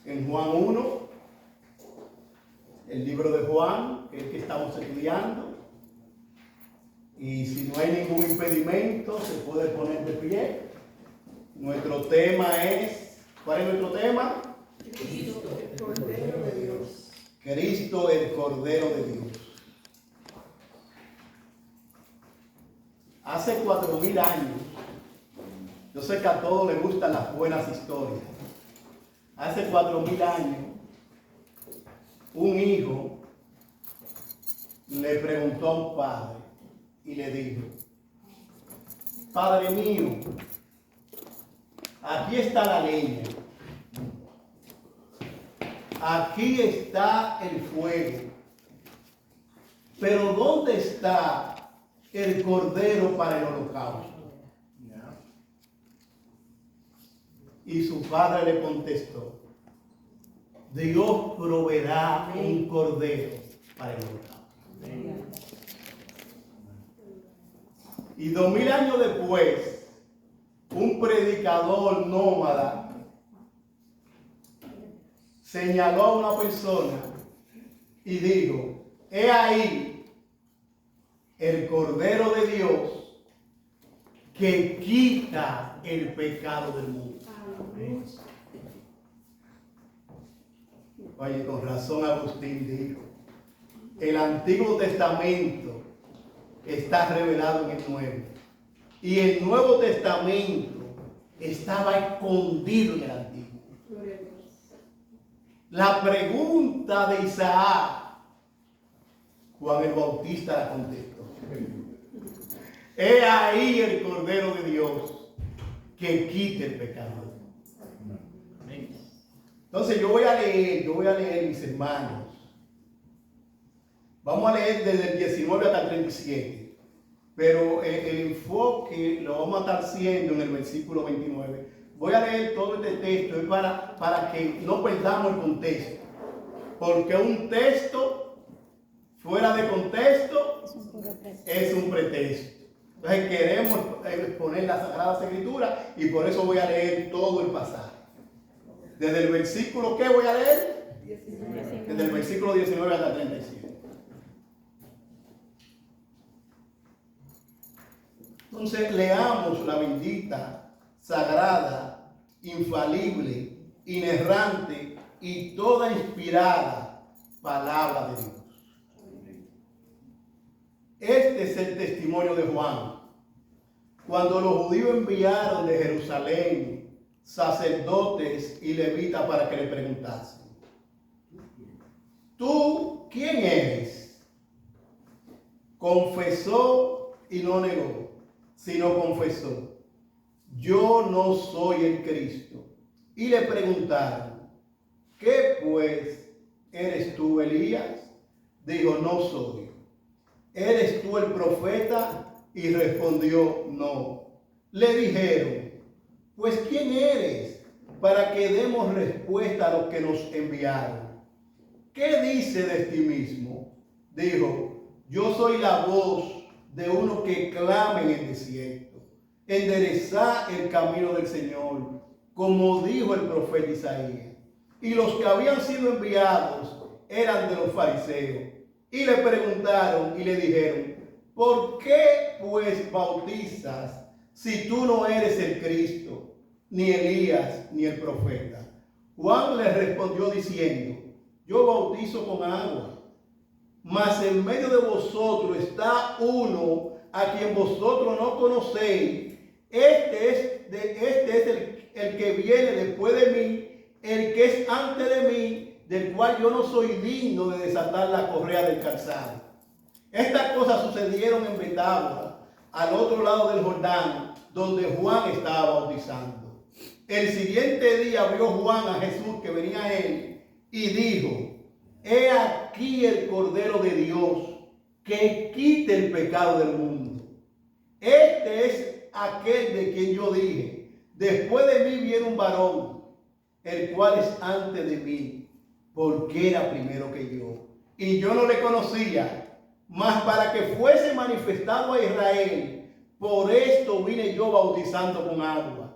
en Juan 1, el libro de Juan, que es el que estamos estudiando. Y si no hay ningún impedimento, se puede poner de pie. Nuestro tema es, ¿cuál es nuestro tema? Cristo, el Cordero de Dios. Cristo, el Cordero de Dios. Hace 4000 años, yo sé que a todos les gustan las buenas historias. Hace 4000 años, un hijo le preguntó a un padre y le dijo: Padre mío, aquí está la leña, aquí está el fuego, pero ¿dónde está el cordero para el holocausto? Y su padre le contestó: Dios proveerá un cordero para el holocausto. Y 2000 años después, un predicador nómada señaló a una persona y dijo: he ahí el Cordero de Dios que quita el pecado del mundo. Oye, con razón Agustín dijo: el Antiguo Testamento está revelado en el Nuevo, y el Nuevo Testamento estaba escondido en el Antiguo. La pregunta de Isaac, Juan el Bautista la contestó: he ahí el Cordero de Dios que quite el pecado. Entonces yo voy a leer, mis hermanos. Vamos a leer desde el 19 hasta el 37. Pero el enfoque lo vamos a estar haciendo en el versículo 29. Voy a leer todo este texto es para que no perdamos el contexto. Porque un texto fuera de contexto es un pretexto. Entonces queremos exponer las Sagradas Escrituras y por eso voy a leer todo el pasaje. Desde el versículo, ¿qué voy a leer? 19. Desde el versículo 19 hasta 37. Entonces leamos la bendita, sagrada, infalible, inerrante y toda inspirada palabra de Dios. Este es el testimonio de Juan. Cuando los judíos enviaron de Jerusalén sacerdotes y levitas para que le preguntasen: ¿tú quién eres? Confesó y no negó, sino confesó: yo no soy el Cristo. Y le preguntaron: ¿qué pues? ¿Eres tú Elías? Dijo: no soy. ¿Eres tú el profeta? Y respondió: no. Le dijeron: pues ¿quién eres? Para que demos respuesta a los que nos enviaron. ¿Qué dice de ti mismo? Dijo: yo soy la voz de uno que clama en el desierto: enderezad el camino del Señor, como dijo el profeta Isaías. Y los que habían sido enviados eran de los fariseos. Y le preguntaron y le dijeron: ¿por qué pues bautizas si tú no eres el Cristo, ni Elías, ni el profeta? Juan le respondió diciendo: yo bautizo con agua, mas en medio de vosotros está uno a quien vosotros no conocéis. Este es el que viene después de mí, el que es antes de mí, del cual yo no soy digno de desatar la correa del calzado. Estas cosas sucedieron en Betábara, al otro lado del Jordán, donde Juan estaba bautizando. El siguiente día vio Juan a Jesús que venía a él y dijo: he aquí el Cordero de Dios que quite el pecado del mundo. Este es aquel de quien yo dije: después de mí viene un varón, el cual es antes de mí, porque era primero que yo. Y yo no le conocía, mas para que fuese manifestado a Israel, por esto vine yo bautizando con agua.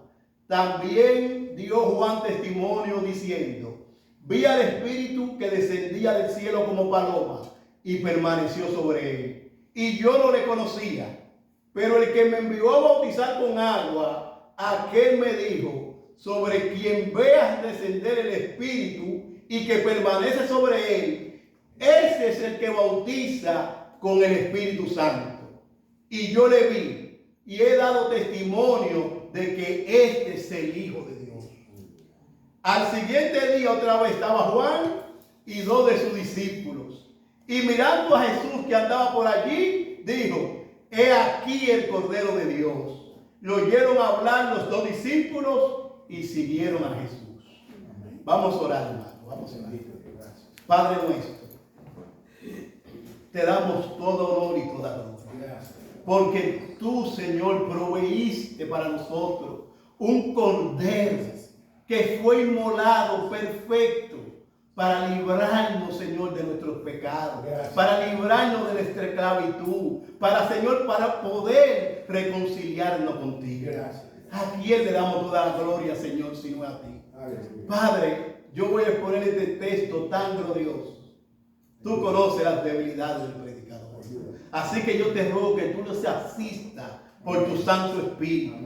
También dio Juan testimonio diciendo: Vi al Espíritu que descendía del cielo como paloma y permaneció sobre él. Y yo no le conocía, pero el que me envió a bautizar con agua, aquel me dijo, sobre quien veas descender el Espíritu y que permanece sobre él, ese es el que bautiza con el Espíritu Santo. Y yo le vi y he dado testimonio de que este es el Hijo de Dios. Al siguiente día otra vez estaba Juan y 2 de sus discípulos. Y mirando a Jesús que andaba por allí, dijo, he aquí el Cordero de Dios. Lo oyeron hablar los 2 discípulos y siguieron a Jesús. Vamos a orar, hermano. Vamos a orar. Padre nuestro, te damos todo honor y toda gloria. Porque tú, Señor, proveíste para nosotros un Cordero que fue inmolado perfecto para librarnos, Señor, de nuestros pecados, para librarnos de nuestra esclavitud, Señor, para poder reconciliarnos contigo. ¿A quién le damos toda la gloria, Señor, sino a ti? Padre, yo voy a exponer este texto tan glorioso. Tú conoces las debilidades del predicador. Así que yo te ruego que tú nos asistas por tu Santo Espíritu.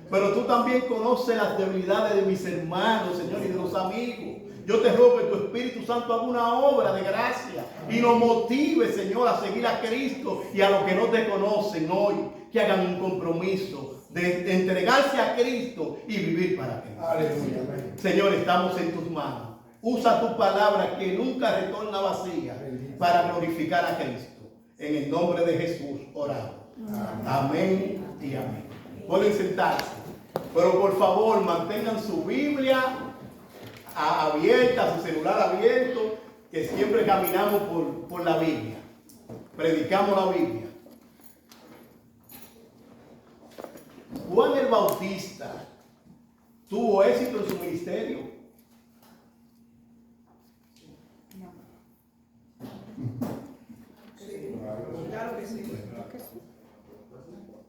Pero tú también conoces las debilidades de mis hermanos, Señor, y de los amigos. Yo te ruego que tu Espíritu Santo haga una obra de gracia y nos motive, Señor, a seguir a Cristo y a los que no te conocen hoy, que hagan un compromiso de entregarse a Cristo y vivir para Cristo. Aleluya. Señor, estamos en tus manos. Usa tu palabra que nunca retorna vacía para glorificar a Cristo. En el nombre de Jesús oramos. Amén y amén. Pueden sentarse, pero por favor mantengan su Biblia abierta, su celular abierto, que siempre caminamos por la Biblia. Predicamos la Biblia. Juan el Bautista tuvo éxito en su ministerio. Claro que sí.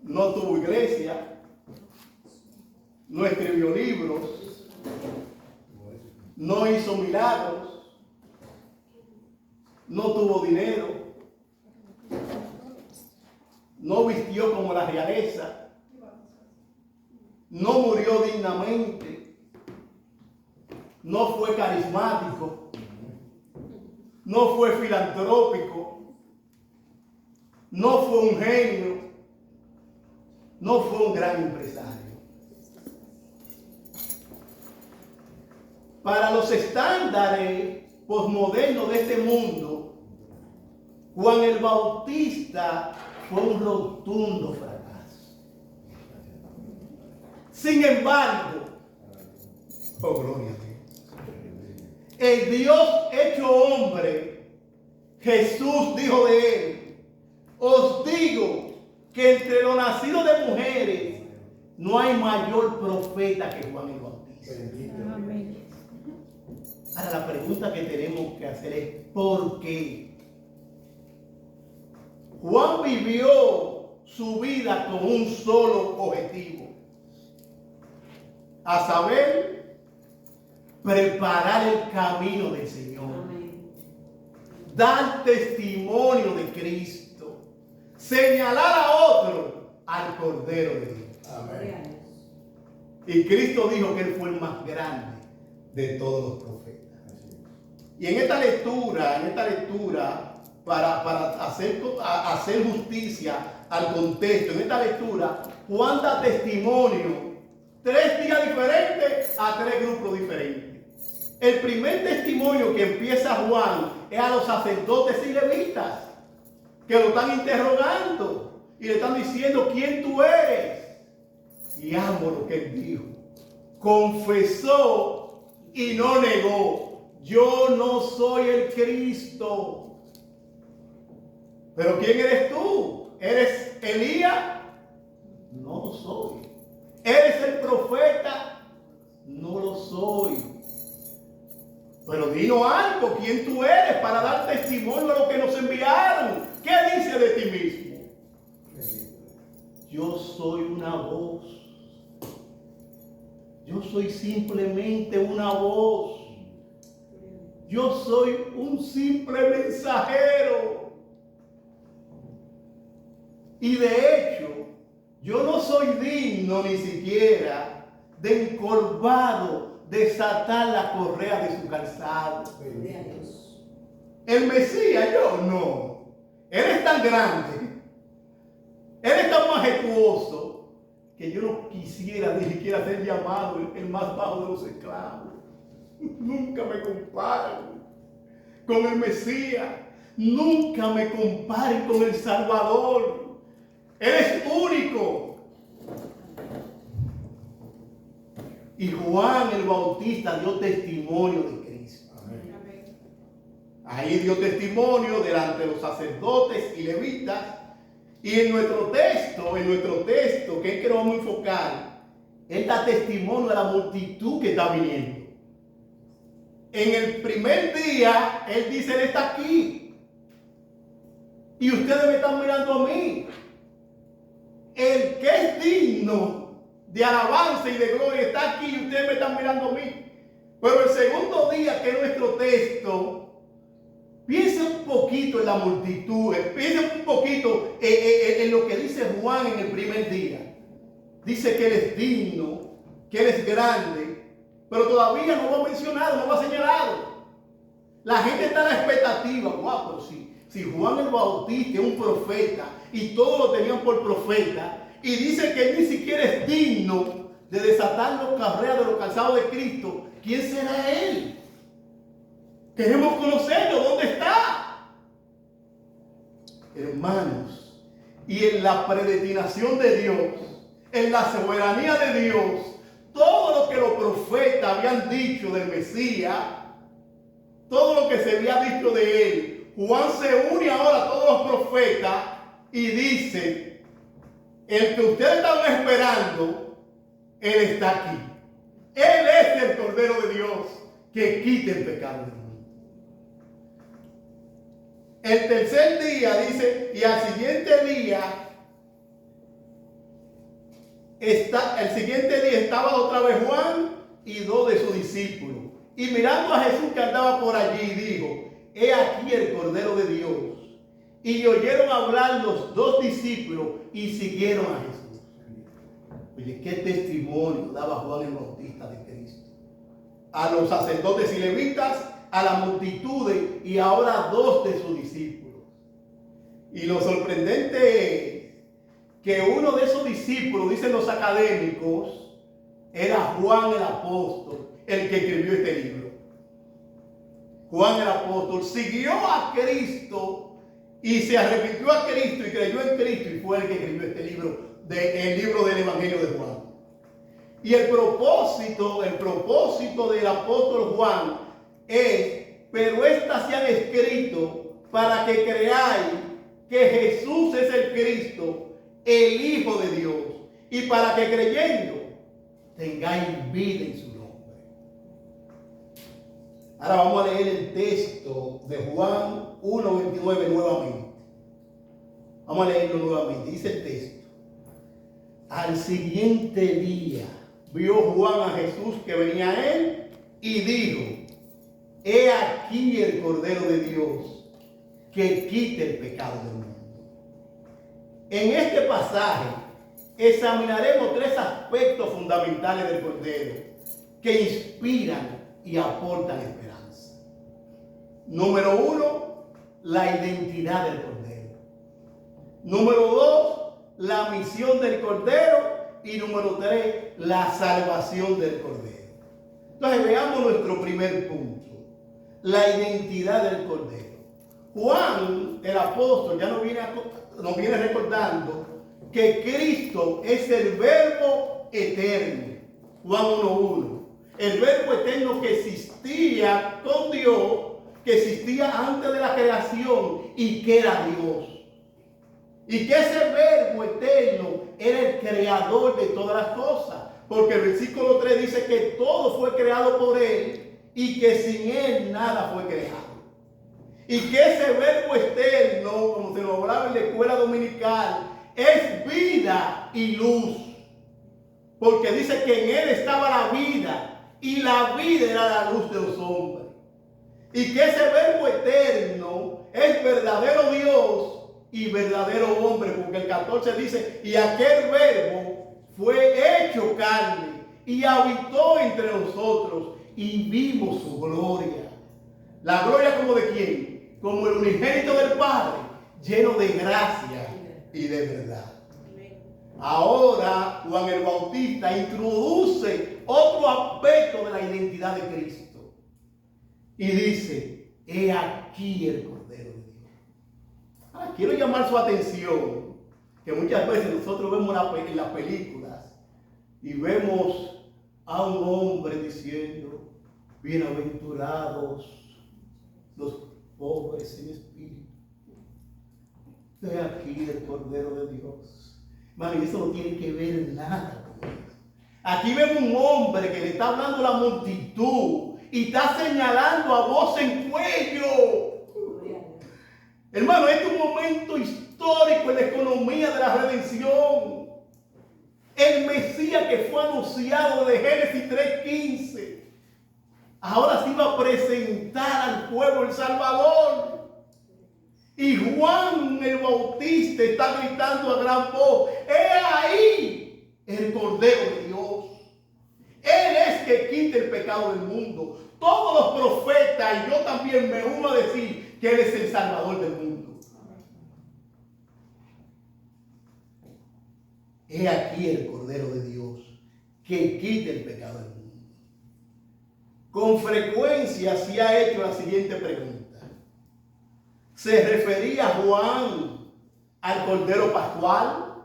No tuvo iglesia, no escribió libros, no hizo milagros, no tuvo dinero, no vistió como la realeza, no murió dignamente, no fue carismático, no fue filantrópico, no fue un genio, no fue un gran empresario. Para los estándares posmodernos de este mundo, Juan el Bautista fue un rotundo fracaso. Sin embargo, oh gloria a Dios, el Dios hecho hombre, Jesús dijo de él, os digo que entre los nacidos de mujeres no hay mayor profeta que Juan el Bautista. Amén. Ahora la pregunta que tenemos que hacer es ¿por qué? Juan vivió su vida con un solo objetivo, a saber, preparar el camino del Señor. Amén. Dar testimonio de Cristo, señalar a otro al Cordero de Dios. Amén. Y Cristo dijo que él fue el más grande de todos los profetas. Y en esta lectura, para hacer justicia al contexto, en esta lectura, Juan da testimonio 3 días diferentes a 3 grupos diferentes. El primer testimonio que empieza Juan es a los sacerdotes y levitas, que lo están interrogando y le están diciendo quién tú eres. Y amo lo que él dijo. Confesó y no negó. Yo no soy el Cristo. ¿Pero quién eres tú? ¿Eres Elías? No lo soy. ¿Eres el profeta? No lo soy. Pero dinos algo, ¿quién tú eres para dar testimonio a lo que nos enviaron? ¿Qué dice de ti mismo? Yo soy una voz. Yo soy simplemente una voz. yo soy un simple mensajero. Y de hecho, yo no soy digno ni siquiera de encorvado desatar la correa de su calzado. El Mesías, yo no. Él es tan grande, él es tan majestuoso, que yo no quisiera ni siquiera ser llamado el más bajo de los esclavos. Nunca me comparen con el Mesías. Nunca me comparen con el Salvador. Él es único. Y Juan el Bautista dio testimonio de Cristo. Amén. Ahí dio testimonio delante de los sacerdotes y levitas. Y en nuestro texto, que es que nos vamos a enfocar, él da testimonio de la multitud que está viniendo. En el primer día, él dice, él está aquí. Y ustedes me están mirando a mí. El que es digno de alabanza y de gloria está aquí y ustedes me están mirando a mí. Pero el segundo día, que es nuestro texto, piensa un poquito en la multitud, piensa un poquito en lo que dice Juan en el primer día. Dice que él es digno, que él es grande, pero todavía no lo ha mencionado, no lo ha señalado. La gente está en la expectativa. Wow, pero si Juan el Bautista es un profeta y todos lo tenían por profeta, y dice que él ni siquiera es digno de desatar los carreras de los calzados de Cristo, ¿quién será él? Queremos conocerlo. ¿Dónde está? Hermanos, y en la predestinación de Dios, en la soberanía de Dios, todo lo que los profetas habían dicho del Mesías, todo lo que se había dicho de él, Juan se une ahora a todos los profetas y dice, el que ustedes estaban esperando, él está aquí. Él es el Cordero de Dios que quita el pecado del mundo. El tercer día dice, y al siguiente día, estaba otra vez Juan y 2 de sus discípulos. Y mirando a Jesús que andaba por allí, dijo, he aquí el Cordero de Dios. Y oyeron hablar los 2 discípulos y siguieron a Jesús. Oye, qué testimonio daba Juan el Bautista de Cristo. A los sacerdotes y levitas, a la multitud y ahora a 2 de sus discípulos. Y lo sorprendente es que uno de esos discípulos, dicen los académicos, era Juan el apóstol, el que escribió este libro. Juan el apóstol siguió a Cristo y se arrepintió a Cristo y creyó en Cristo y fue el que escribió este libro, el libro del Evangelio de Juan. Y el propósito del apóstol Juan es, pero estas se han escrito para que creáis que Jesús es el Cristo, el Hijo de Dios, y para que creyendo tengáis vida en su nombre. Ahora vamos a leer el texto de Juan 1:29 nuevamente. Vamos a leerlo nuevamente. Dice el texto: al siguiente día vio Juan a Jesús que venía a él y dijo, he aquí el Cordero de Dios que quita el pecado del mundo. En este pasaje examinaremos 3 aspectos fundamentales del Cordero que inspiran y aportan esperanza. Número 1, la identidad del Cordero. Número 2, la misión del Cordero. Y número 3, la salvación del Cordero. Entonces veamos nuestro primer punto, la identidad del Cordero. Juan, el apóstol, ya nos viene recordando que Cristo es el verbo eterno. Juan 1:1. El verbo eterno que existía con Dios, que existía antes de la creación y que era Dios. Y que ese verbo eterno era el creador de todas las cosas. Porque el versículo 3 dice que todo fue creado por él y que sin él nada fue creado. Y que ese verbo eterno, como se lo hablaba en la escuela dominical, es vida y luz. Porque dice que en él estaba la vida y la vida era la luz de los hombres. y que ese verbo eterno es verdadero Dios y verdadero hombre, porque el 14 dice, y aquel verbo fue hecho carne y habitó entre nosotros y vimos su gloria. La gloria como de quién, como el unigénito del Padre, lleno de gracia y de verdad. Ahora Juan el Bautista introduce otro aspecto de la identidad de Cristo y dice, he aquí el Cordero de Dios. Ahora, quiero llamar su atención que muchas veces nosotros vemos en las películas y vemos a un hombre diciendo, bienaventurados los pobres en espíritu, he aquí el Cordero de Dios. Hermano, y eso no tiene que ver nada con eso. Aquí vemos un hombre que le está hablando a la multitud y está señalando a voz en cuello. Hermano, este es un momento histórico en la economía de la redención. El Mesías que fue anunciado de Génesis 3:15, ahora se iba a presentar al pueblo el Salvador. Y Juan el Bautista está gritando a gran voz, ¡he ahí el Cordero de Dios! Él es que quita el pecado del mundo. Todos los profetas, y yo también me uno a decir que Él es el Salvador del mundo. He aquí el Cordero de Dios que quita el pecado del mundo. Con frecuencia se ha hecho la siguiente pregunta. ¿Se refería Juan al Cordero Pascual?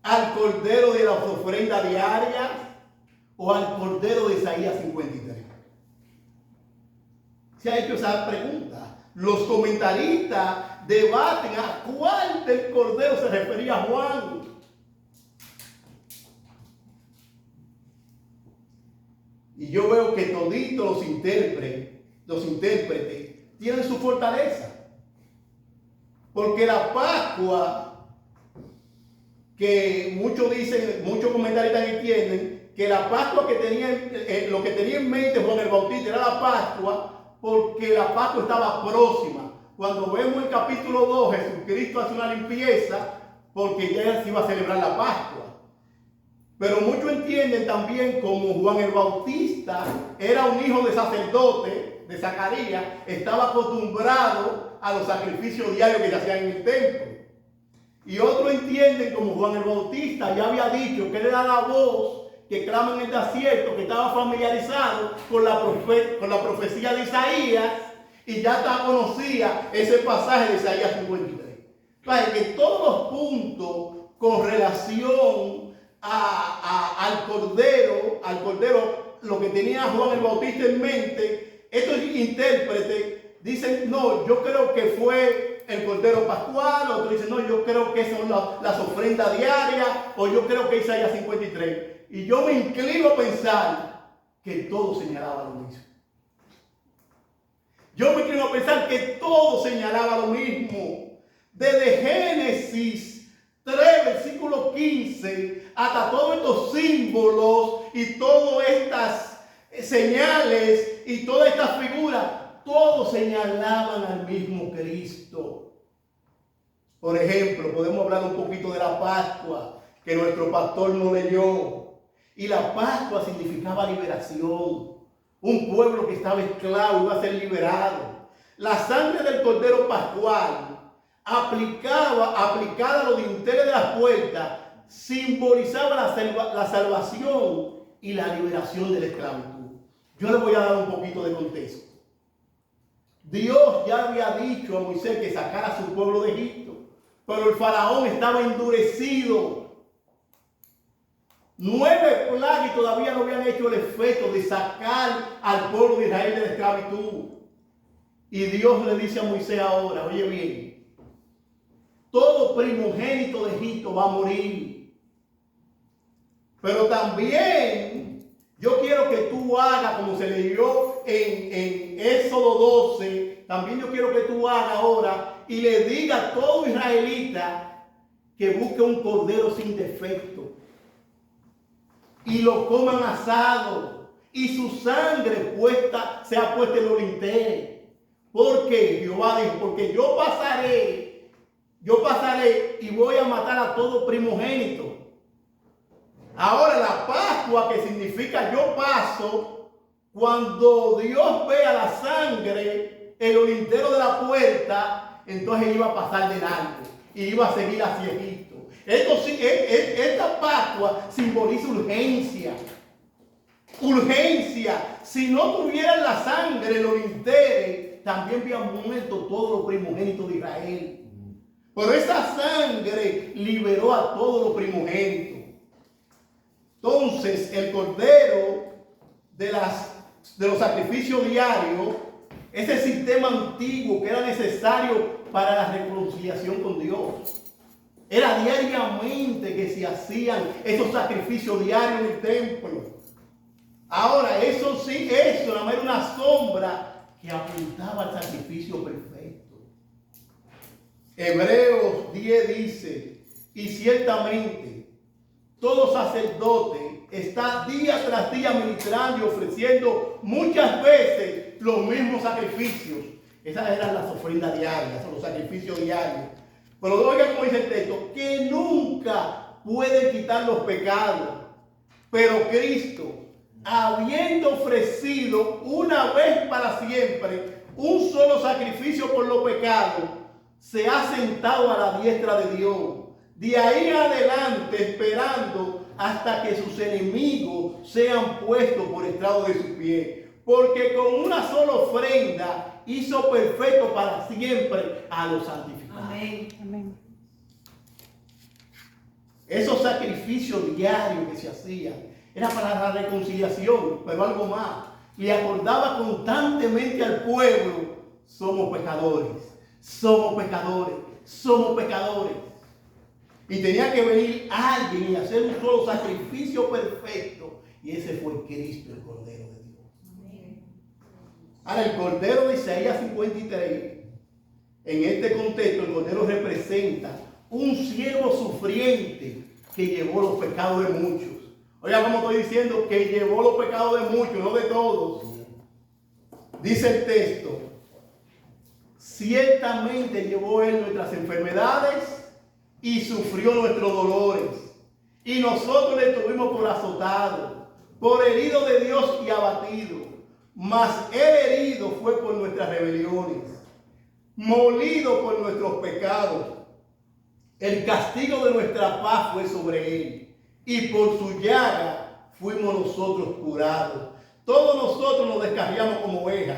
¿Al Cordero de las ofrendas diarias? ¿O al Cordero de Isaías 53? Se ha hecho esa pregunta. Los comentaristas debaten a cuál del Cordero se refería Juan. Y yo veo que toditos los intérpretes tienen su fortaleza. Porque la Pascua, que muchos dicen, muchos comentaristas entienden, que la Pascua que tenía, lo que tenía en mente Juan el Bautista era la Pascua, porque la Pascua estaba próxima. Cuando vemos el capítulo 2, Jesucristo hace una limpieza, porque ya se iba a celebrar la Pascua. Pero muchos entienden también como Juan el Bautista era un hijo de sacerdote, de Zacarías, estaba acostumbrado a los sacrificios diarios que se hacían en el templo. Y otros entienden como Juan el Bautista ya había dicho que él era la voz que clama en el desierto, que estaba familiarizado con la profecía de Isaías y ya conocía ese pasaje de Isaías 53. Claro que todos los puntos con relación al Cordero, lo que tenía Juan el Bautista en mente, estos intérpretes dicen, no, yo creo que fue el Cordero Pascual, otros dicen, no, yo creo que son las ofrendas diarias, o yo creo que Isaías 53. Y yo me inclino a pensar que todo señalaba lo mismo. Yo me inclino a pensar que todo señalaba lo mismo. Desde Génesis 3, versículo 15, hasta todos estos símbolos y todas estas señales y todas estas figuras, todos señalaban al mismo Cristo. Por ejemplo, podemos hablar un poquito de la Pascua, que nuestro pastor no leyó. Y la Pascua significaba liberación. Un pueblo que estaba esclavo iba a ser liberado. La sangre del Cordero Pascual, aplicada a los dinteles de las puertas, simbolizaba la salvación y la liberación de la esclavitud. Yo les voy a dar un poquito de contexto. Dios ya había dicho a Moisés que sacara a su pueblo de Egipto, pero el faraón estaba endurecido. 9 plagas y todavía no habían hecho el efecto de sacar al pueblo de Israel de la esclavitud. Y Dios le dice a Moisés ahora, oye bien, todo primogénito de Egipto va a morir. Pero también yo quiero que tú hagas, como se leyó en Éxodo 12, también yo quiero que tú hagas ahora y le diga a todo israelita que busque un cordero sin defecto y lo coman asado y su sangre se ha puesto en los linteles. Porque Jehová dijo, porque yo pasaré y voy a matar a todo primogénito. Ahora la Pascua, que significa yo paso, cuando Dios vea la sangre en los linteros de la puerta, entonces iba a pasar delante y iba a seguir hacia Egipto. Esta Pascua simboliza urgencia. Urgencia. Si no tuvieran la sangre en los linteles, también habían muerto todos los primogénitos de Israel. Pero esa sangre liberó a todos los primogénitos. Entonces, el cordero de los sacrificios diarios, ese sistema antiguo que era necesario para la reconciliación con Dios. Era diariamente que se hacían esos sacrificios diarios en el templo. Ahora, eso nada más era una sombra que apuntaba al sacrificio perfecto. Hebreos 10 dice, y ciertamente todo sacerdote está día tras día ministrando y ofreciendo muchas veces los mismos sacrificios. Esas eran las ofrendas diarias, los sacrificios diarios. Pero oiga como dice el texto, que nunca pueden quitar los pecados. Pero Cristo, habiendo ofrecido una vez para siempre un solo sacrificio por los pecados, se ha sentado a la diestra de Dios. De ahí adelante esperando hasta que sus enemigos sean puestos por estrado de sus pies. Porque con una sola ofrenda hizo perfecto para siempre a los santificados. Amén. Amén. Esos sacrificios diarios que se hacían era para la reconciliación, pero algo más. Le acordaba constantemente al pueblo, somos pecadores, somos pecadores, somos pecadores. Y tenía que venir alguien y hacer un solo sacrificio perfecto. Y ese fue Cristo, el Cordero de Dios. Amén. Ahora, el Cordero de Isaías 53, en este contexto, el Cordero representa un siervo sufriente que llevó los pecados de muchos. Oiga, como estoy diciendo, que llevó los pecados de muchos, no de todos. Dice el texto, ciertamente llevó él nuestras enfermedades y sufrió nuestros dolores. Y nosotros le tuvimos por azotado, por herido de Dios y abatido. Mas el herido fue por nuestras rebeliones, molido por nuestros pecados. El castigo de nuestra paz fue sobre él, y por su llaga fuimos nosotros curados. Todos nosotros nos descarriamos como ovejas,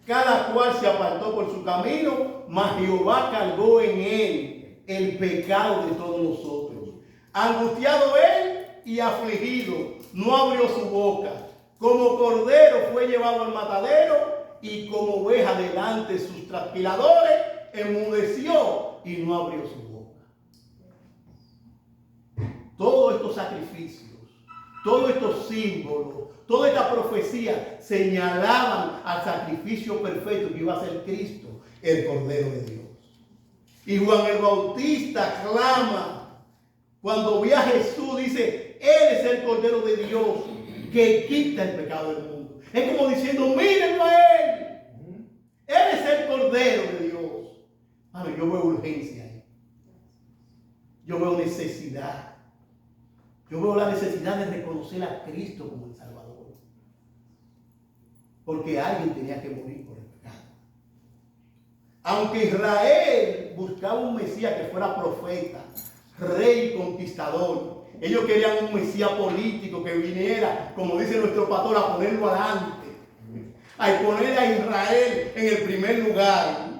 cada cual se apartó por su camino, mas Jehová cargó en él el pecado de todos nosotros. Angustiado él y afligido, no abrió su boca. Como cordero fue llevado al matadero, y como oveja delante de sus trasquiladores, enmudeció y no abrió su boca. Todos estos sacrificios, todos estos símbolos, toda esta profecía señalaban al sacrificio perfecto que iba a ser Cristo, el Cordero de Dios. Y Juan el Bautista clama, cuando ve a Jesús, dice, Él es el Cordero de Dios que quita el pecado del mundo. Es como diciendo, mírenlo a Él. Él es el Cordero de Dios. Mami, yo veo urgencia ahí. Yo veo necesidad. Yo veo la necesidad de reconocer a Cristo como el Salvador. Porque alguien tenía que morir por el pecado. Aunque Israel buscaba un Mesías que fuera profeta, rey, conquistador, ellos querían un Mesías político que viniera, como dice nuestro pastor, a ponerlo adelante, a poner a Israel en el primer lugar.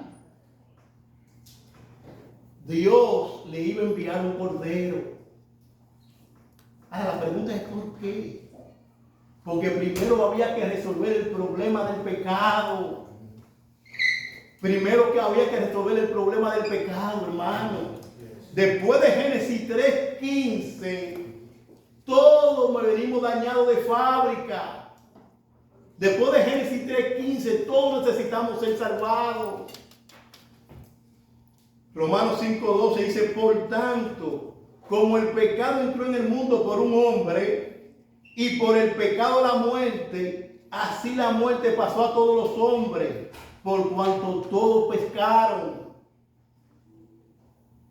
Dios le iba a enviar un cordero. Ahora la pregunta es ¿por qué? Porque primero había que resolver el problema del pecado. Primero que había que resolver el problema del pecado, hermano. Después de Génesis 3:15, todos venimos dañados de fábrica. Después de Génesis 3:15, todos necesitamos ser salvados. Romanos 5:12 dice, por tanto, como el pecado entró en el mundo por un hombre, Y por el pecado la muerte, así la muerte pasó a todos los hombres, por cuanto todos pecaron.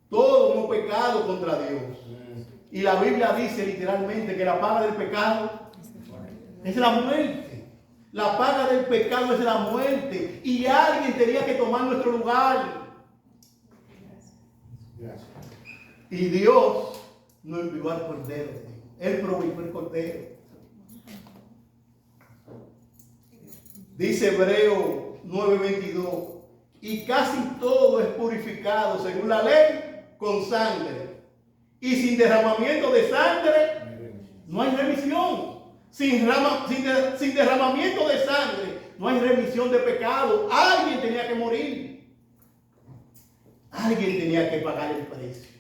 Todos hemos pecado contra Dios. Y la Biblia dice literalmente que la paga del pecado es la muerte. La paga del pecado es la muerte. Y alguien tenía que tomar nuestro lugar. Gracias. Y Dios no envió al Cordero. Él proveyó el Cordero. Dice Hebreo 9:22. Y casi todo es purificado según la ley con sangre. Y sin derramamiento de sangre no hay remisión. Sin derramamiento de sangre no hay remisión de pecado. Alguien tenía que morir. Alguien tenía que pagar el precio.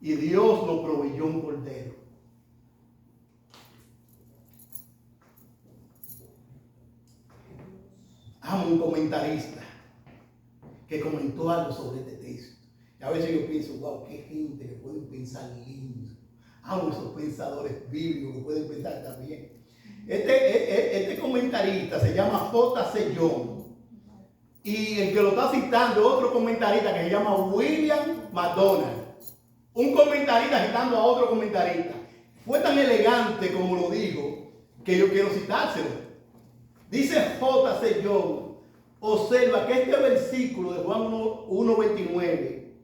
Y Dios nos proveyó un cordero. Amo un comentarista que comentó algo sobre este texto. Y a veces yo pienso, wow, qué gente que pueden pensar lindo. Amo esos pensadores bíblicos que pueden pensar también. Este comentarista se llama J.C. Young. Y el que lo está citando es otro comentarista que se llama William McDonald. Un comentarista citando a otro comentarista. Fue tan elegante como lo dijo que yo quiero citárselo. Dice J.C. Young, observa que este versículo de Juan 1:29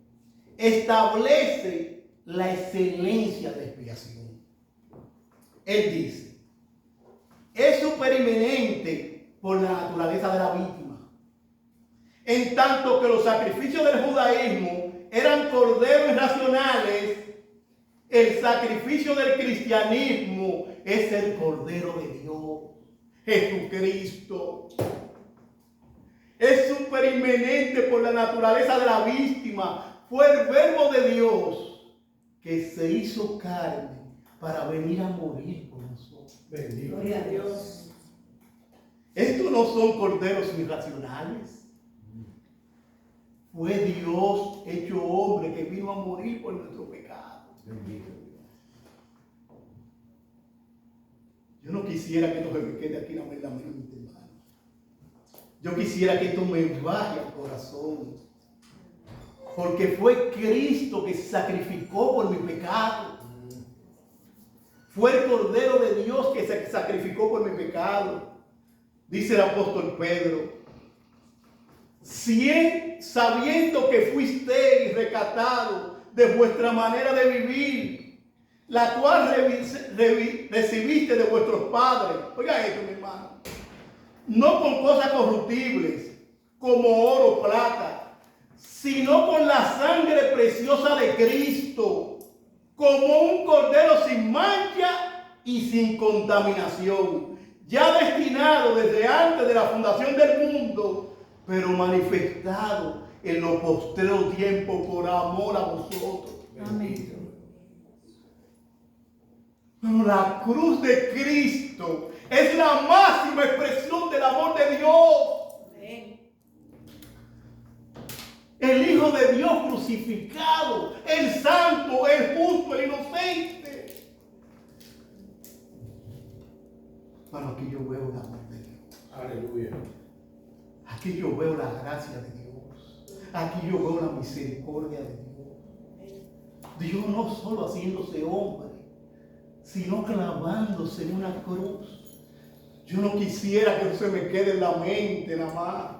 establece la excelencia de expiación. Él dice, es superinminente por la naturaleza de la víctima, en tanto que los sacrificios del judaísmo eran corderos irracionales. El sacrificio del cristianismo es el cordero de Dios, Jesucristo. Es superinminente por la naturaleza de la víctima. Fue el verbo de Dios que se hizo carne para venir a morir por nosotros. Bendito. Gloria a Dios. Estos no son corderos irracionales. Fue Dios hecho hombre que vino a morir por nuestro pecado. Bendito. Yo no quisiera que esto se me quede aquí en la mente, hermano. Yo quisiera que esto me baje al corazón. Porque fue Cristo que se sacrificó por mi pecado. Fue el Cordero de Dios que se sacrificó por mi pecado. Dice el apóstol Pedro, sabiendo que fuisteis rescatados de vuestra manera de vivir, la cual recibiste de vuestros padres. Oiga esto, mi hermano. No con cosas corruptibles, como oro o plata, sino con la sangre preciosa de Cristo, como un cordero sin mancha y sin contaminación, ya destinado desde antes de la fundación del mundo, pero manifestado en los postreros tiempos por amor a vosotros. Amén. La cruz de Cristo es la máxima expresión del amor de Dios. Amén. El Hijo de Dios crucificado, el santo, el justo, el inocente. Bueno, aquí yo veo el amor de Dios. Aleluya. Aquí yo veo la gracia de Dios. Aquí yo veo la misericordia de Dios. Dios no solo haciéndose hombre, sino clavándose en una cruz. Yo no quisiera que eso se me quede en la mente nada más.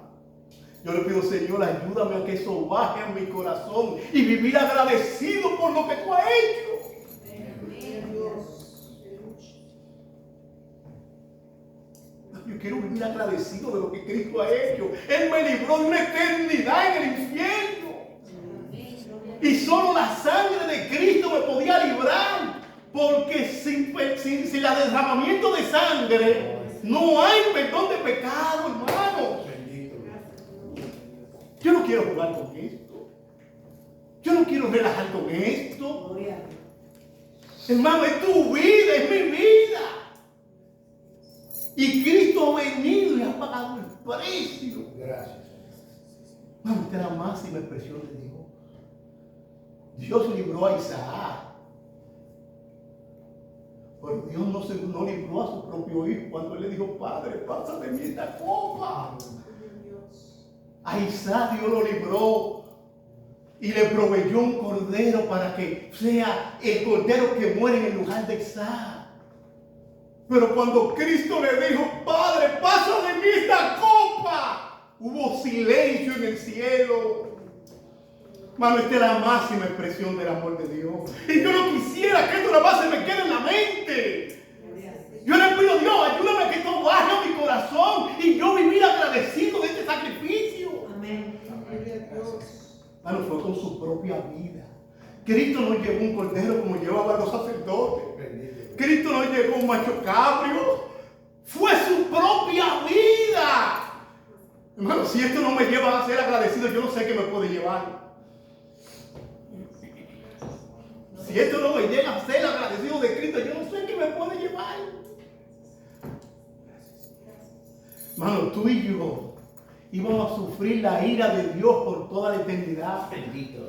Yo le pido, Señor, ayúdame a que eso baje a mi corazón y vivir agradecido por lo que tú has hecho. Yo quiero vivir agradecido de lo que Cristo ha hecho. Él me libró de una eternidad en el infierno. Y solo la sangre de Cristo me podía librar. Porque sin el derramamiento de sangre no hay perdón de pecado, hermano. Bendito. Yo no quiero jugar con esto. Yo no quiero relajar con esto. Gloria a Dios. Hermano, es tu vida, es mi vida. Y Cristo ha venido y ha pagado el precio. Gracias. Hermano, esta es la máxima expresión de Dios. Dios libró a Isaac. Pero Dios no libró a su propio hijo cuando él le dijo: Padre, pasa de mí esta copa. A Isaac Dios lo libró y le proveyó un cordero para que sea el cordero que muere en el lugar de Isaac. Pero cuando Cristo le dijo: Padre, pasa de mí esta copa, hubo silencio en el cielo. Mano, esta es la máxima expresión del amor de Dios. Y yo no quisiera que esto nada más se me quede en la mente. Yo le pido a Dios: ayúdame a que esto baje a mi corazón y yo vivir agradecido de este sacrificio. Amén. Mano, fue con su propia vida. Cristo no llevó un cordero como llevaban los sacerdotes. Cristo no llevó un macho cabrio. Fue su propia vida. Hermano, si esto no me lleva a ser agradecido, yo no sé qué me puede llevar. Si esto no me llega a ser agradecido de Cristo, yo no sé qué me puede llevar. Hermano, tú y yo íbamos a sufrir la ira de Dios por toda la eternidad. Bendito.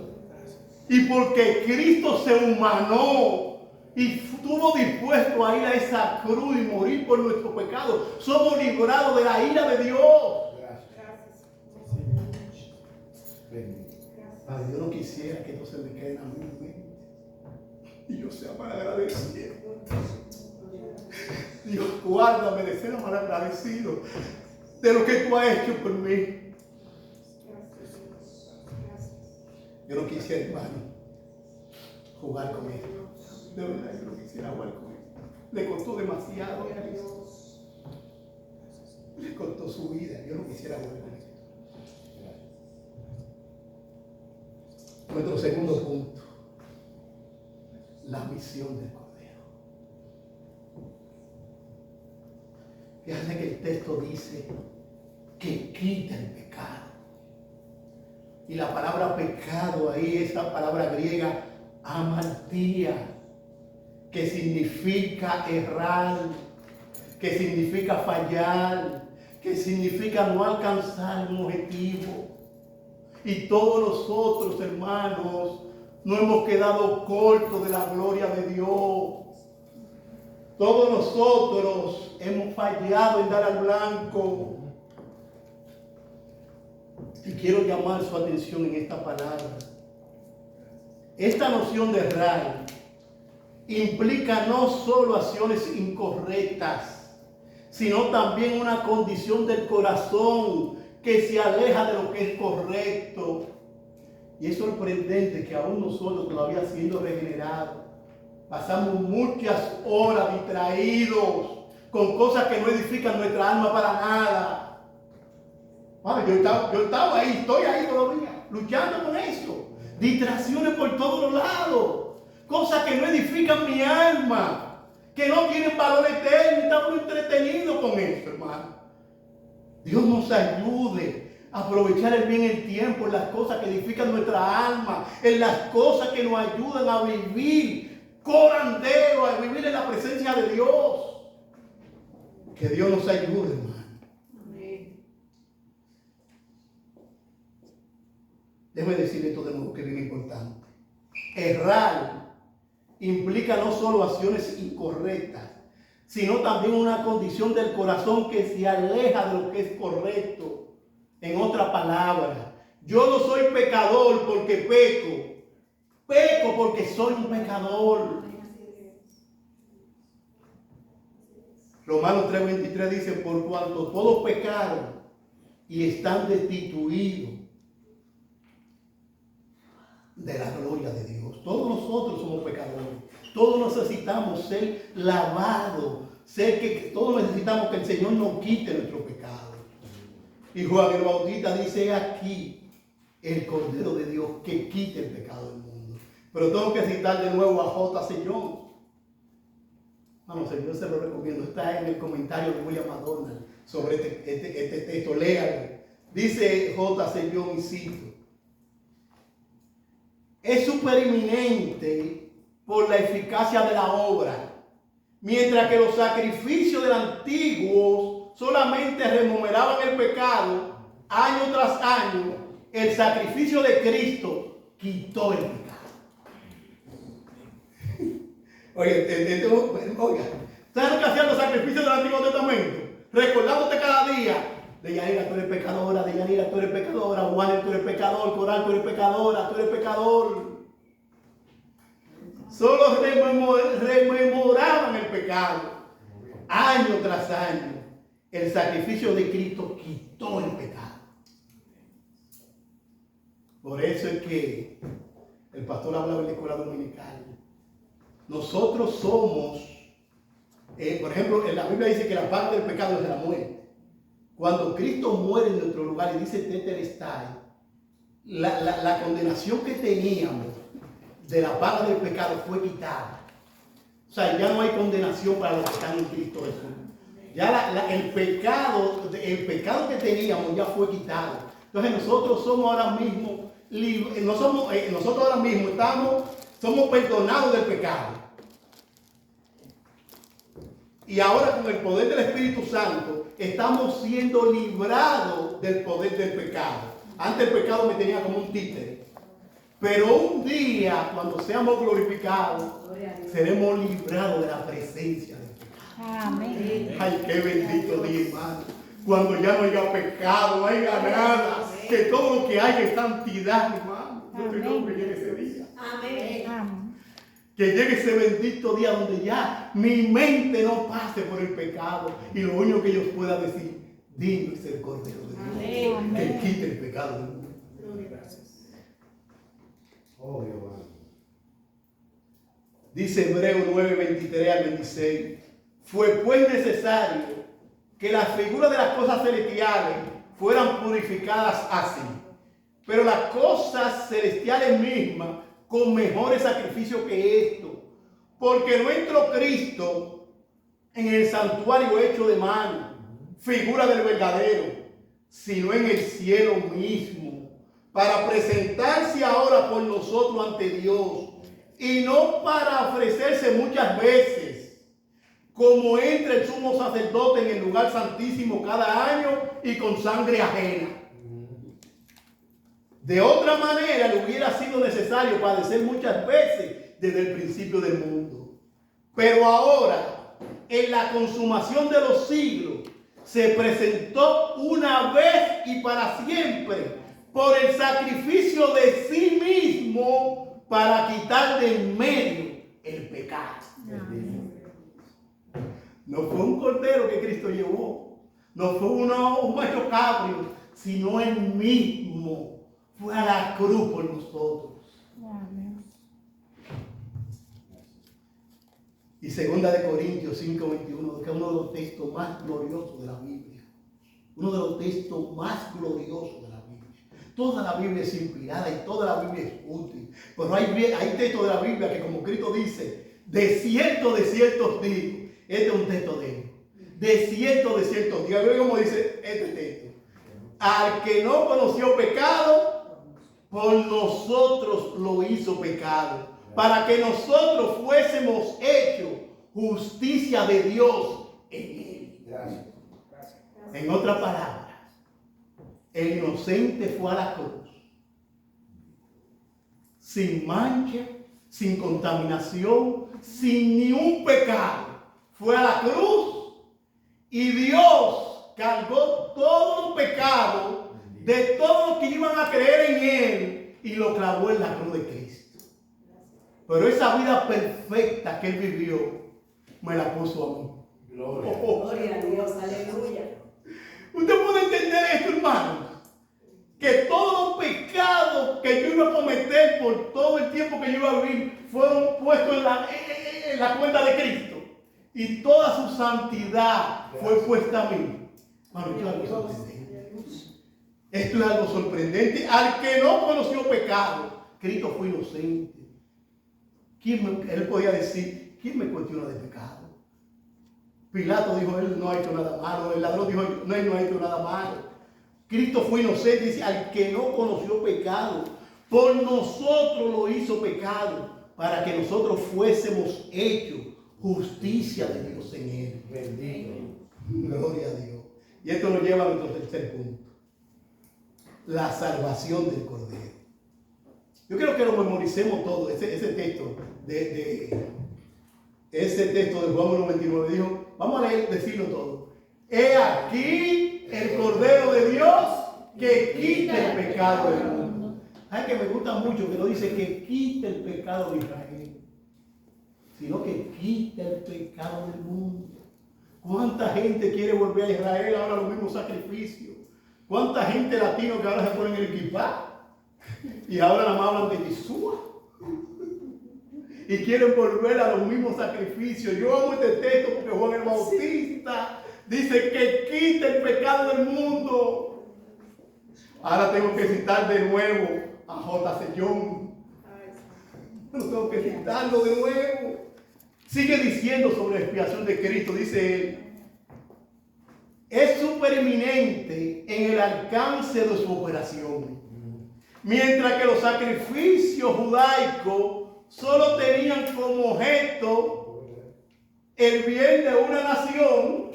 Y porque Cristo se humanó y estuvo dispuesto a ir a esa cruz y morir por nuestro pecado, somos librados de la ira de Dios. Padre, yo no quisiera que esto se me quede a mí y yo sea mal agradecido. Dios, guárdame de ser mal agradecido de lo que tú has hecho por mí. Yo no quisiera, hermano, jugar con él. De verdad, yo no quisiera jugar con él. Le costó demasiado a Cristo. Le costó su vida. Yo no quisiera jugar con él. Nuestro segundo punto: la misión del Cordero. Fíjate que el texto dice que quita el pecado. Y la palabra pecado ahí, esa palabra griega amartía, que significa errar, que significa fallar, que significa no alcanzar un objetivo. Y todos nosotros, hermanos, no hemos quedado cortos de la gloria de Dios. Todos nosotros hemos fallado en dar al blanco. Y quiero llamar su atención en esta palabra. Esta noción de errar implica no solo acciones incorrectas, sino también una condición del corazón que se aleja de lo que es correcto. Y es sorprendente que aún nosotros, todavía siendo regenerados, pasamos muchas horas distraídos con cosas que no edifican nuestra alma para nada. Padre, yo estaba ahí, estoy ahí todavía, luchando con eso. Distracciones por todos los lados, cosas que no edifican mi alma, que no tienen valor eterno. Estamos entretenidos con eso, hermano. Dios nos ayude a aprovechar el bien el tiempo en las cosas que edifican nuestra alma, en las cosas que nos ayudan a vivir corandero, a vivir en la presencia de Dios. Que Dios nos ayude, hermano. Déjeme decir esto de nuevo, que es bien importante. Errar implica no solo acciones incorrectas, sino también una condición del corazón que se aleja de lo que es correcto. En otras palabras, yo no soy pecador porque peco. Peco porque soy un pecador. Romanos 3:23 dice: por cuanto todos pecaron y están destituidos de la gloria de Dios. Todos nosotros somos pecadores. Todos necesitamos ser lavados. Todos necesitamos que el Señor nos quite nuestro pecado. Y Juan el Bautista dice: aquí el Cordero de Dios que quite el pecado del mundo. Pero tengo que citar de nuevo a J.C. Young. Vamos, yo se lo recomiendo. Está en el comentario de William McDonald sobre este texto. Léalo. Dice J.C. Young, y cito: es supereminente por la eficacia de la obra, mientras que los sacrificios del antiguo solamente remuneraban el pecado año tras año, el sacrificio de Cristo quitó el pecado. Oiga, ¿sabes lo que hacían los sacrificios del Antiguo Testamento? Recordándote cada día. Deyanira, tú eres pecadora. Deyanira, tú eres pecadora. Juan, tú eres pecador. Coral, tú eres pecadora. Tú eres pecador. Solo rememoraban el pecado. Año tras año, el sacrificio de Cristo quitó el pecado. Por eso es que el pastor hablaba en la escuela dominical. Nosotros somos, por ejemplo, en la Biblia dice que la paga del pecado es la muerte. Cuando Cristo muere en nuestro lugar y dice tetelestai, la condenación que teníamos de la paga del pecado fue quitada. O sea, ya no hay condenación para los que están en Cristo Jesús. Ya el pecado que teníamos ya fue quitado. Entonces nosotros somos ahora mismo libres, nosotros ahora mismo somos perdonados del pecado. Y ahora con el poder del Espíritu Santo estamos siendo librados del poder del pecado. Antes el pecado me tenía como un títere. Pero un día, cuando seamos glorificados, seremos librados de la presencia del pecado. Amén. Ay, qué bendito día, hermano. Cuando ya no haya pecado, no haya nada. Que todo lo que hay es santidad, hermano. Yo te digo que llegue ese día. Amén. Amén. Que llegue ese bendito día donde ya mi mente no pase por el pecado. Y lo único que ellos puedan decir, digno es el Cordero de Dios. Amén. Que quite el pecado del mundo. Oh, Jehová. Dice Hebreos 9, 23 al 26. Fue pues necesario que las figuras de las cosas celestiales fueran purificadas así. Pero las cosas celestiales mismas con mejores sacrificios que esto. Porque no entró Cristo en el santuario hecho de mano, figura del verdadero, sino en el cielo mismo, para presentarse ahora por nosotros ante Dios, y no para ofrecerse muchas veces, como entra el sumo sacerdote en el lugar santísimo cada año y con sangre ajena. De otra manera le hubiera sido necesario padecer muchas veces desde el principio del mundo. Pero ahora, en la consumación de los siglos, se presentó una vez y para siempre por el sacrificio de sí mismo para quitar de en medio el pecado. No fue un cordero que Cristo llevó, no fue un macho cabrio, sino él mismo fue a la cruz por nosotros. Amén. Y 2 Corintios 5:21, que es uno de los textos más gloriosos de la Biblia. Uno de los textos más gloriosos de la Biblia. Toda la Biblia es inspirada y toda la Biblia es útil. Pero hay textos de la Biblia que, como Cristo dice, de cierto digo. Este es un texto de él. De cierto digo. Ve cómo dice este texto. Al que no conoció pecado, por nosotros lo hizo pecado, para que nosotros fuésemos hechos justicia de Dios en él. Gracias. En otras palabras, el inocente fue a la cruz, sin mancha, sin contaminación, sin ni un pecado. Fue a la cruz y Dios cargó todo el pecado de todos los que iban a creer en él y lo clavó en la cruz de Cristo. Pero esa vida perfecta que él vivió me la puso a mí. Gloria. Gloria a Dios, aleluya. Usted puede entender esto, hermanos, que todos los pecados que yo iba a cometer por todo el tiempo que yo iba a vivir fueron puestos en la cuenta de Cristo. Y toda su santidad fue puesta a mí. Bueno, esto es algo sorprendente. Esto es algo sorprendente. Al que no conoció pecado, Cristo fue inocente. Él podía decir, ¿quién me cuestiona de pecado? Pilato dijo, él no ha hecho nada malo. El ladrón dijo, no, él no ha hecho nada malo. Cristo fue inocente. Dice, al que no conoció pecado, por nosotros lo hizo pecado, para que nosotros fuésemos hechos justicia de Dios en él. Bendito. Gloria a Dios. Y esto nos lleva a nuestro tercer punto. La salvación del Cordero. Yo quiero que lo memoricemos todo, ese texto ese texto de Juan 1:29, dijo, vamos a leer, decirlo todo. He aquí el Cordero de Dios que quita el pecado del mundo. Ay, que me gusta mucho que no dice que quita el pecado de Israel, sino que quita el pecado del mundo. ¿Cuánta gente quiere volver a Israel ahora a los mismos sacrificios? ¿Cuánta gente latino que ahora se ponen el equipá y ahora nada más hablan de Yeshua? Y quieren volver a los mismos sacrificios. Yo amo este texto porque Juan el Bautista dice que quita el pecado del mundo. Ahora tengo que citar de nuevo a J.C. Young. No tengo que citarlo de nuevo. Sigue diciendo sobre la expiación de Cristo, dice él. Es supereminente en el alcance de su operación. Mientras que los sacrificios judaicos solo tenían como objeto el bien de una nación,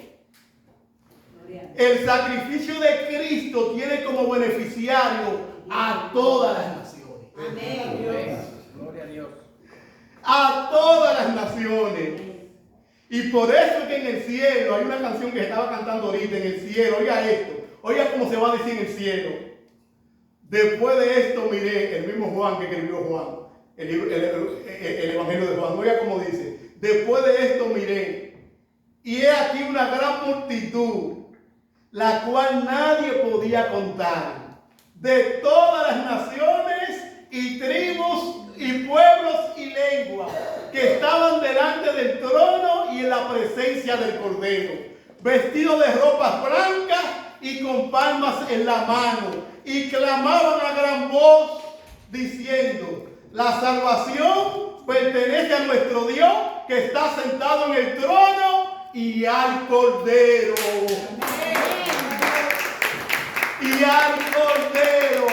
el sacrificio de Cristo tiene como beneficiario a todas las naciones. Amén. Gloria a Dios. A todas las naciones. Y por eso es que en el cielo, hay una canción que estaba cantando ahorita, en el cielo, oiga esto, oiga cómo se va a decir en el cielo. Después de esto miré, el mismo Juan que escribió Juan, el Evangelio de Juan, oiga cómo dice, después de esto miré, y he aquí una gran multitud, la cual nadie podía contar, de todas las naciones y tribus y pueblos y lenguas, que estaban delante del trono y en la presencia del Cordero, vestidos de ropas blancas y con palmas en la mano, y clamaban a gran voz, diciendo, la salvación pertenece a nuestro Dios, que está sentado en el trono y al Cordero. Y al Cordero.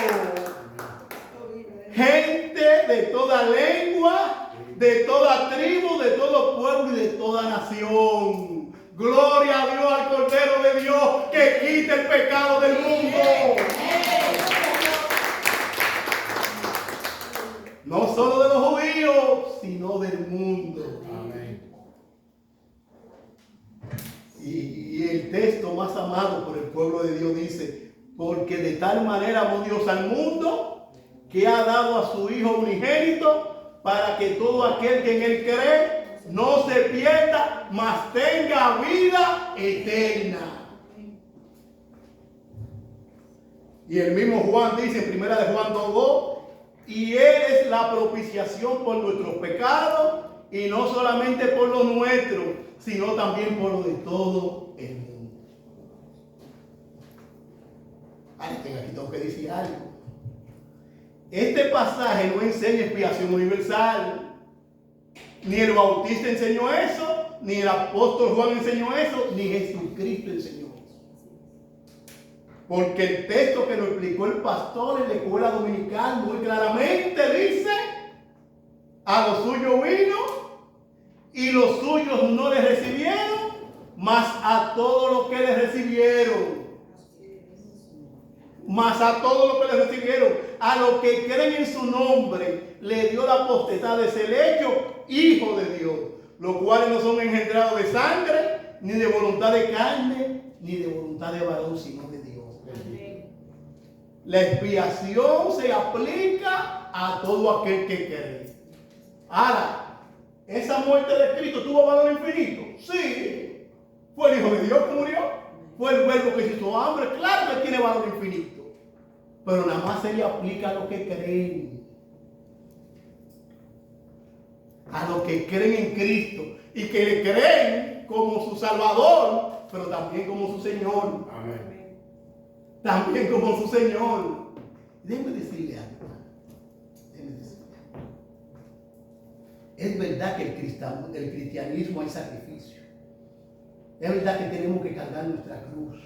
Gente de toda lengua, de toda tribu, de todo pueblo y de toda nación. Gloria a Dios, al Cordero de Dios que quita el pecado del mundo. No solo de los judíos, sino del mundo. Amén. Y el texto más amado por el pueblo de Dios dice, porque de tal manera amó Dios al mundo, que ha dado a su Hijo unigénito, para que todo aquel que en él cree no se pierda, mas tenga vida eterna. Y el mismo Juan dice en 1 de Juan 2:2, y él es la propiciación por nuestros pecados, y no solamente por los nuestros, sino también por los de todo el mundo. Aquí tengo que decir algo. Este pasaje no enseña expiación universal. Ni el Bautista enseñó eso, ni el apóstol Juan enseñó eso, ni Jesucristo enseñó eso. Porque el texto que nos explicó el pastor en la escuela dominical muy claramente dice, a los suyos vino y los suyos no le recibieron, mas a todos los que le recibieron. Mas a todos los que le recibieron, a los que creen en su nombre, le dio la potestad de ser hecho hijo de Dios, los cuales no son engendrados de sangre, ni de voluntad de carne, ni de voluntad de varón, sino de Dios. Amén. La expiación se aplica a todo aquel que cree. Ahora, ¿esa muerte de Cristo tuvo valor infinito? Sí. ¿Fue el Hijo de Dios que murió? ¿Fue el verbo que se hizo hombre? Claro que tiene valor infinito. Pero nada más se le aplica a los que creen. A los que creen en Cristo. Y que le creen como su Salvador, pero también como su Señor. Amén. También como su Señor. Déjeme decirle algo. Es verdad que el cristianismo hay sacrificio. Es verdad que tenemos que cargar nuestra cruz.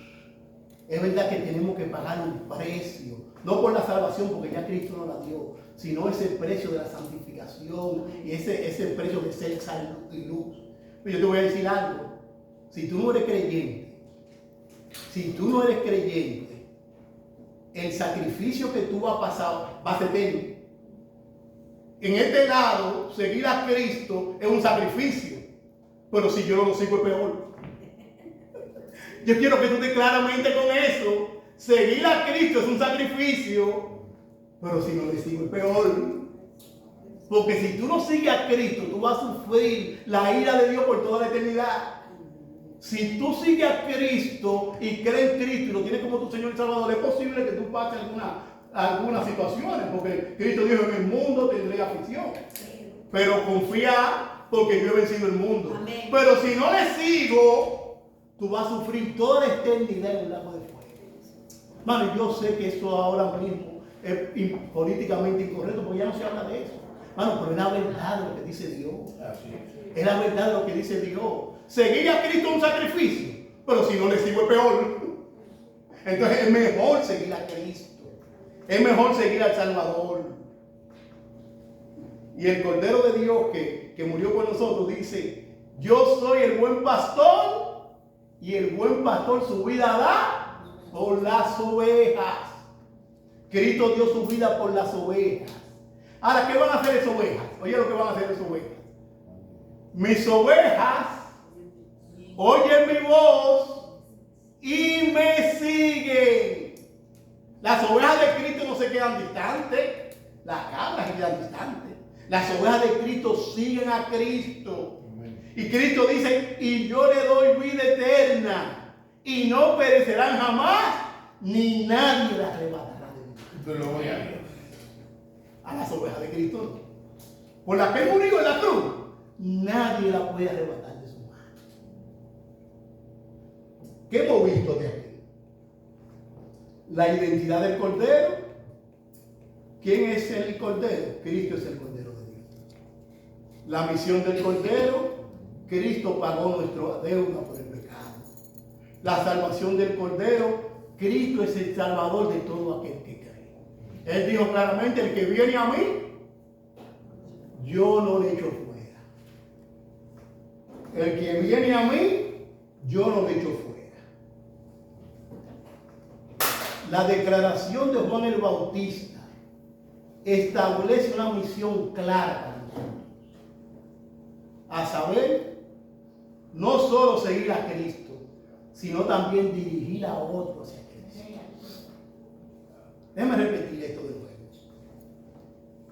Es verdad que tenemos que pagar un precio. No por la salvación, porque ya Cristo nos la dio, sino ese precio de la santificación y ese precio de ser sal y luz. Pero yo te voy a decir algo. Si tú no eres creyente, el sacrificio que tú vas a pasar va a ser eterno. En este lado, seguir a Cristo es un sacrificio. pero si yo no lo sigo es peor. Yo quiero que tú estés claramente con eso. Seguir a Cristo es un sacrificio, pero si no le sigo es peor. Porque si tú no sigues a Cristo, tú vas a sufrir la ira de Dios por toda la eternidad. Si tú sigues a Cristo y crees en Cristo y lo tienes como tu Señor y Salvador, es posible que tú pases algunas situaciones, porque Cristo dijo: en el mundo tendré aflicción, pero confía, porque yo he vencido el mundo. Amén. Pero si no le sigo, tú vas a sufrir toda la eternidad en un lago de fuego. Mano, yo sé que esto ahora mismo es políticamente incorrecto, porque ya no se habla de eso. Mano, pero es la verdad de lo que dice Dios. Es la verdad de lo que dice Dios. Seguir a Cristo es un sacrificio, pero si no le sigo es peor. Entonces es mejor seguir a Cristo. Es mejor seguir al Salvador. Y el Cordero de Dios que murió por nosotros dice: yo soy el buen pastor, y el buen pastor su vida da por las ovejas. Cristo dio su vida por las ovejas. Ahora, ¿qué van a hacer esas ovejas? Oye lo que van a hacer esas ovejas. Mis ovejas oyen mi voz y me siguen. Las ovejas de Cristo no se quedan distantes. Las cabras se quedan distantes. Las ovejas de Cristo siguen a Cristo. Y Cristo dice: y yo le doy vida eterna, y no perecerán jamás, ni nadie las arrebatará de mí. Gloria a Dios. A las ovejas de Cristo no. Por las que murió en la cruz, nadie la puede arrebatar de su mano. ¿Qué hemos visto de aquí? La identidad del Cordero. ¿Quién es el Cordero? Cristo es el Cordero de Dios. La misión del Cordero: Cristo pagó nuestra deuda por el pecado. La salvación del Cordero: Cristo es el Salvador de todo aquel que cree. Él dijo claramente: el que viene a mí, yo no le echo fuera. El que viene a mí, yo no le echo fuera. La declaración de Juan el Bautista establece una misión clara para nosotros. A saber, no solo seguir a Cristo, sino también dirigir a otros hacia Cristo. Déjame repetir esto de nuevo.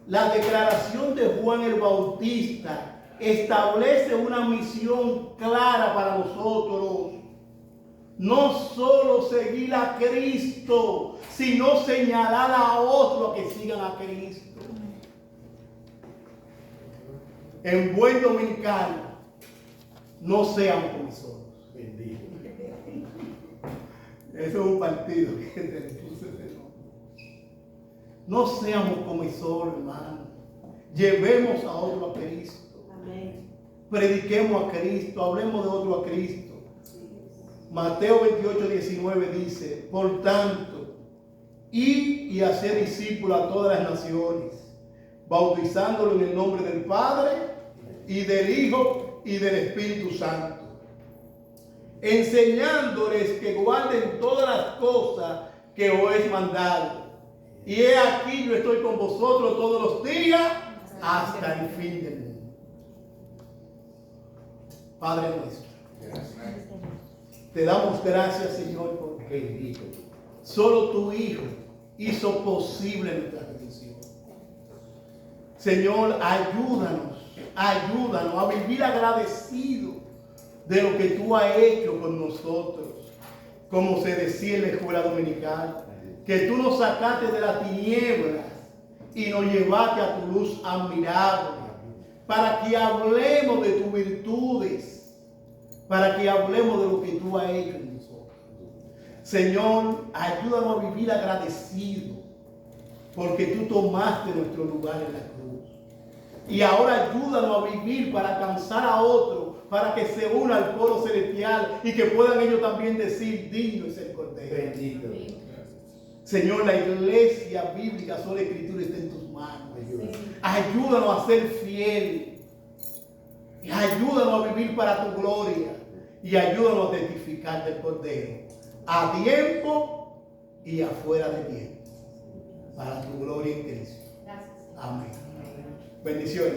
La declaración de Juan el Bautista establece una misión clara para nosotros. No solo seguir a Cristo, sino señalar a otros a que sigan a Cristo. En buen dominicano, no seamos comisiones. Bendito. Eso es un partido que te puse ese nombre. No seamos comisores, hermano. Llevemos a otro a Cristo. Amén. Prediquemos a Cristo, hablemos de otro a Cristo. Mateo 28, 19 dice: por tanto, id y hacer discípulos a todas las naciones, bautizándolos en el nombre del Padre y del Hijo y del Espíritu Santo, enseñándoles que guarden todas las cosas que os he mandado. Y he aquí, yo estoy con vosotros todos los días hasta el fin del mundo. Padre nuestro, te damos gracias, Señor, porque solo tu Hijo hizo posible nuestra redención. Señor, ayúdanos a vivir agradecidos de lo que tú has hecho con nosotros. Como se decía en la escuela dominical, que tú nos sacaste de las tinieblas y nos llevaste a tu luz admirable, para que hablemos de tus virtudes, para que hablemos de lo que tú has hecho en nosotros. Señor, ayúdanos a vivir agradecidos, porque tú tomaste nuestro lugar en la cruz. Y ahora ayúdanos a vivir para alcanzar a otros, para que se una al coro celestial y que puedan ellos también decir: digno es el Cordero. Bendito. Señor, la iglesia bíblica, sola escritura, está en tus manos. Ayúdanos a ser fieles. Y ayúdanos a vivir para tu gloria. Y ayúdanos a testificar del Cordero, a tiempo y afuera de tiempo, para tu gloria en Cristo. Amén. Bendiciones.